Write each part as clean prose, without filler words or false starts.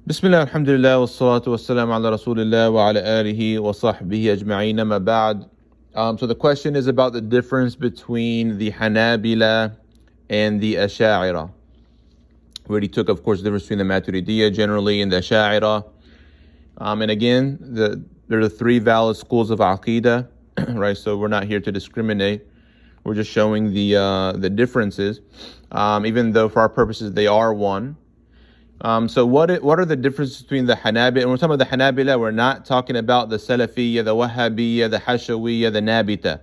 Bismillah, alhamdulillah, wa salatu wa salam ala rasulillah wa ala alihi wa sahbihi ajma'in, ma ba'd. So the question is about the difference between the Hanabila and the Ashariyah. We already took, of course, the difference between the Maturidiyah generally and the Ashariyah. And again, there are the three valid schools of Aqidah, right? So we're not here to discriminate. We're just showing the differences, even though for our purposes they are one. So what are the differences between the Hanabila? And we're talking about the Hanabila, we're not talking about the Salafiyah, the Wahhabiyah, the Hashawiyah, the Nabita.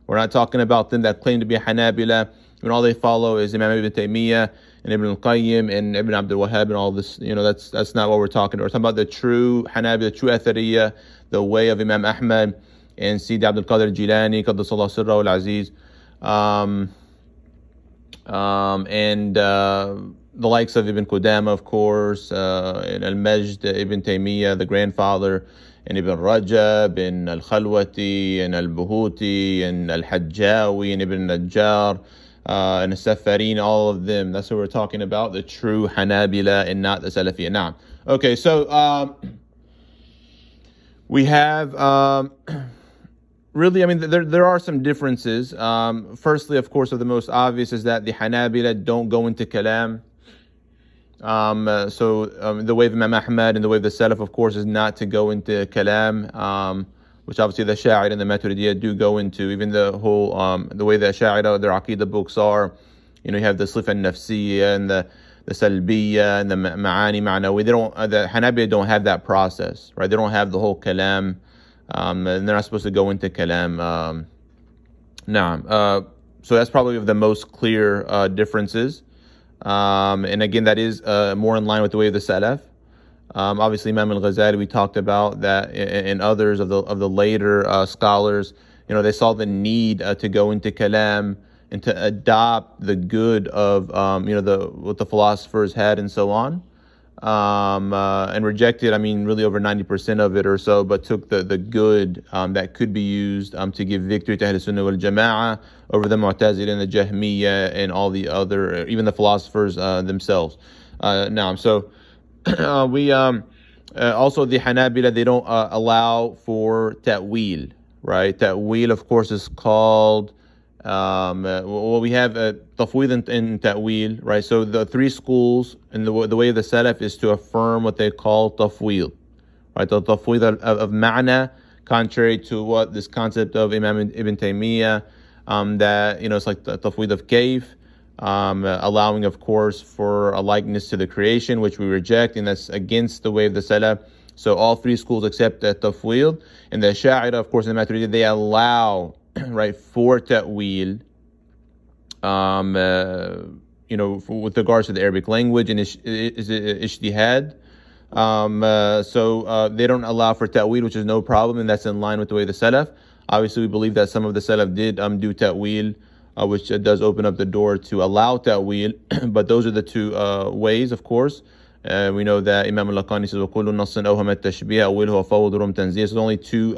We're not talking about them that claim to be Hanabila, and all they follow is Imam Ibn Taymiyyah and Ibn al-Qayyim and Ibn Abdul Wahhab and all this. That's not what we're talking about. We're talking about the true Hanabila, the true Athariyah, the way of Imam Ahmad and Sidi Abdul Qadir Jilani, Qaddasallahu Sirrahu al-Aziz, the likes of Ibn Qudama, of course, and Al-Majd, Ibn Taymiyyah, the grandfather, and Ibn Rajab, and Al-Khalwati, and Al-Buhuti, and Al-Hajjawi, and Ibn Najjar, and Al-Safarin, all of them. That's what we're talking about, the true Hanabila and not the Salafiyah. Now, okay, so we have... Really, I mean, there are some differences. Firstly, of course, the most obvious is that the Hanabila don't go into kalam. The way of Imam Ahmad and the way of the Salaf, of course, is not to go into kalam, which obviously the Ash'ari and the Maturidiyah do go into. Even the whole, the way the Ash'ari, their Aqidah books are, you have the Sifah Nafsiyya and the Salbiyya and the Ma'ani Ma'nawi. The Hanabila don't have that process, right? They don't have the whole kalam. And they're not supposed to go into kalam. So that's probably the most clear differences. And again, that is more in line with the way of the Salaf. Obviously, Imam al-Ghazali, we talked about that, and others of the later scholars. They saw the need to go into kalam and to adopt the good of what the philosophers had and so on. And rejected, really over 90% of it or so, but took the good that could be used to give victory to Ahlu Sunnah wal Jama'ah over the Mu'tazila and the Jahmiyyah and all the other, even the philosophers themselves. So we also the Hanabila, they don't allow for ta'wil, right? Ta'wil, of course, is called we have tafwid and ta'wil, right? So the three schools and the way of the Salaf is to affirm what they call tafwid, right? The tafwid of ma'na, contrary to what this concept of Imam Ibn Taymiyyah, that, it's like the tafwid of kayf, allowing, of course, for a likeness to the creation, which we reject, and that's against the way of the Salaf. So all three schools accept that tafwid, and the Ash'ari, of course, in the Maturidiyah, they allow right, for ta'wil, with regards to the Arabic language and ijtihad. So they don't allow for ta'wil, which is no problem, and that's in line with the way of the Salaf. Obviously, we believe that some of the Salaf did do ta'wil, which does open up the door to allow ta'wil, but those are the two ways, of course. We know that Imam al-Laqani says, وَكُلُّ نَصٍ أَوْهَمَ التَّشْبِيهَ أَوِّلْهُ وَفَوْضُ رُمْ تَنْزِيهَ. So there's only two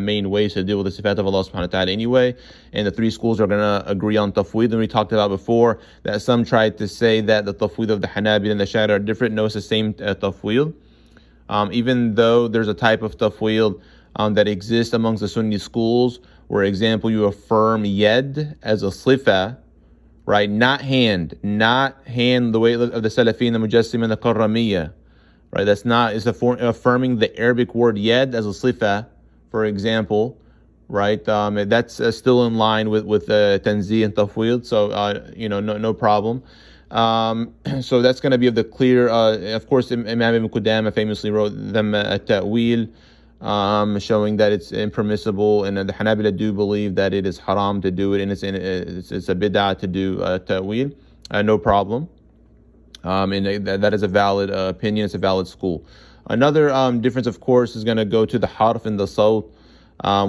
main ways to deal with the sifat of Allah subhanahu wa ta'ala anyway. And the three schools are going to agree on tafwid. And we talked about before that some tried to say that the tafwid of the Hanabi and the Ash'ari are different. No, it's the same tafwid. Even though there's a type of tafwid that exists amongst the Sunni schools, where, example, you affirm yad as a sifah, right, not hand, the way of the Salafin, the Mujassim, and the Karramiyya, right? That's not, it's affirming the Arabic word yad as a sifa, for example, right? That's still in line with tanzih and tafwid, so no problem. So that's going to be of the clear. Of course, Imam Ibn Qudama famously wrote them at ta'wil, showing that it's impermissible, and the Hanabila do believe that it is haram to do it, and it's a bid'ah to do ta'wil. No problem. And that is a valid opinion. It's a valid school. Another difference, of course, is going to go to the harf and the sawt,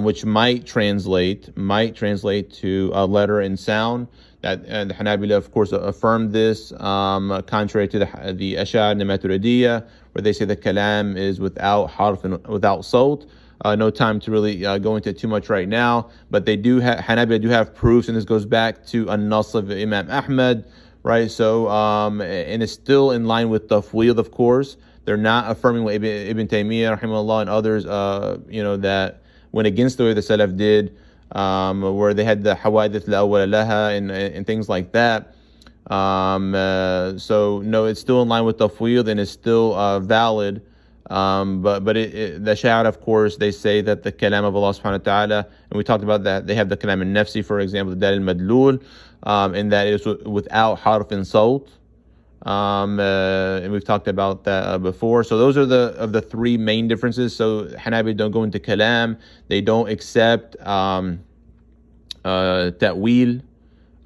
which might translate to letter and sound. That the Hanabila, of course, affirmed this, contrary to the Ash'ari and the Maturidiyah, where they say the kalam is without harf and without sawt. No time to really go into it too much right now, but they do Hanabila do have proofs, and this goes back to an-Nas of Imam Ahmad, right? So, and it's still in line with tafwid, of course, They're not affirming what Ibn Taymiyyah, rahimahullah, and others, that went against the way the Salaf did, where they had the hawadith la awwala laha and things like that. So no, it's still in line with tafweed and it's still valid. But the Ash'ari, of course, they say that the kalam of Allah subhanahu wa ta'ala, and we talked about that, they have the kalam al-nafsi, for example, the dalil madlul, and that is without harf and sawt. And we've talked about that before. So those are the three main differences. So Hanabi don't go into kalam, they don't accept ta'wil.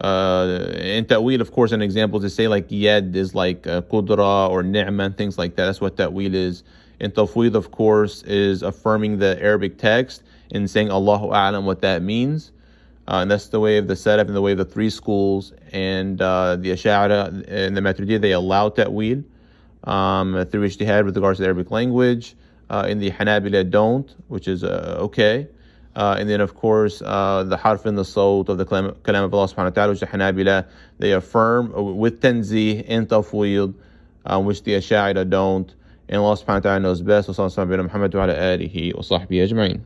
In ta'wil, of course, an example to say like yad is like qudra or ni'ma and things like that. That's what ta'wil is. And tafweed, of course, is affirming the Arabic text and saying Allahu a'lam what that means. And that's the way of the Salaf and the way of the three schools. And the Ash'ari and the Maturidiyah, they allow ta'wil through ijtihad with regards to the Arabic language. In the Hanabila don't, which is okay. And then, of course, the harf and the sawt of the kalam of Allah subhanahu wa ta'ala, which the Hanabila, they affirm with tanzih and tafweed, which the Ash'ari don't. And Allah subhanahu wa ta'ala knows best. Wa sallallahu alaihi wa sallam Muhammad wa ala alihi wa sahbihi ajma'in.